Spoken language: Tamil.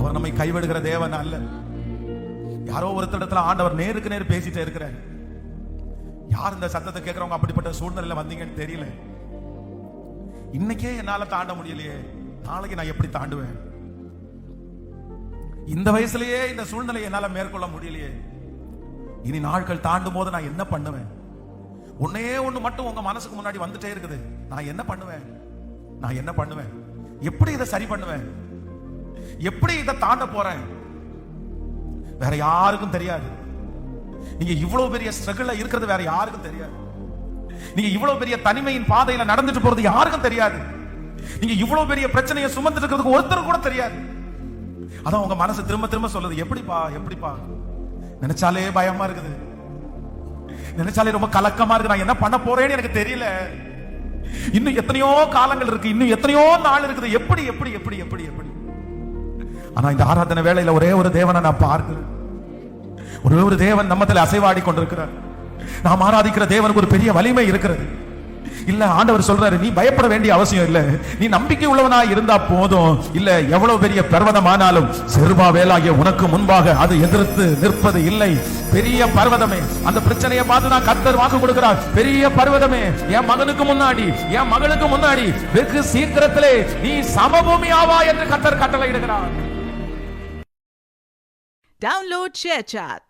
அவர் நம்மை கைவிடுகிற தேவன் அல்ல. யாரோ ஒருத்தரிடத்துல ஆண்டவர் நேருக்கு நேர் பேசிட்டே இருக்கிறார். யார் இந்த சத்தத்தை கேட்கிறவங்க அப்படிப்பட்ட சூழ்நிலையில வந்தீங்கன்னு தெரியல. இன்னைக்கே என்னால தாண்ட முடியலையே, நாளைக்கு நான் எப்படி தாண்டுவேன்? இந்த வயசுலயே இந்த சூழ்நிலையை என்னால மேற்கொள்ள முடியலையே, இனி நாட்கள் தாண்டும் போது நான் என்ன பண்ணுவேன்? ஒன்னே ஒண்ணு மட்டும் உங்க மனசுக்கு முன்னாடி வந்துட்டே இருக்குது. நான் என்ன பண்ணுவேன்? நான் என்ன பண்ணுவேன்? எப்படி இதை சரி பண்ணுவேன்? எப்படி இதை தாண்ட போறேன்? வேற யாருக்கும் தெரியாது. நீங்க இவ்வளவு பெரிய ஸ்ட்ரகிள்ல இருக்கிறது வேற யாருக்கும் தெரியாது. நீங்க இவ்வளவு பெரிய தனிமையின் பாதையில நடந்துட்டு போறது யாருக்கும் தெரியாது. நீங்க இவ்வளவு பெரிய பிரச்சனையை சுமந்துட்டு இருக்கிறதுக்கு ஒருத்தர் கூட தெரியாது. அதான் உங்க மனசு திரும்ப திரும்ப சொல்லுது, எப்படிப்பா எப்படிப்பா? நினைச்சாலே பயமா இருக்குது, நினைச்சாலே ரொம்ப கலக்கமா இருக்கு. நான் என்ன பண்ண போறேன்னு எனக்கு தெரியல. இன்னும் எத்தனையோ காலங்கள் இருக்கு, இன்னும் எத்தனையோ நாள் இருக்குது. எப்படி எப்படி எப்படி எப்படி எப்படி? ஆனா இந்த ஆராதனை வேளையில ஒரே ஒரு தேவனை நான் பார்க்கிறேன். ஒரே ஒரு தேவன் நம்மத்தில் அசைவாடி கொண்டிருக்கிறார். நாம் ஆராதிக்கிற தேவனுக்கு ஒரு பெரிய வலிமை இருக்கிறது. இல்ல, ஆண்டவர் சொல்றாரு, நீ பயப்பட வேண்டிய அவசியம் இல்ல, நீ நம்பிக்கை உள்ளவனா இருந்தா போதும். இல்ல, எவ்வளவு பெரிய பர்வதமானாலும் செருபாபேலாகிய உனக்கு முன்பாக அது எதிர்த்து நிற்பது இல்லை. பெரிய பர்வதமே, அந்த பிரச்சனையை பார்த்து தான் கர்த்தர் வாக்கு கொடுக்கிறார். பெரிய பர்வதமே, என் மகனுக்கு முன்னாடி, என் மகளுக்கு முன்னாடி வெகு சீக்கிரத்திலே நீ சமபூமி ஆவா என்று கர்த்தர் கட்டளையிடுகிறார். Download ShareChat.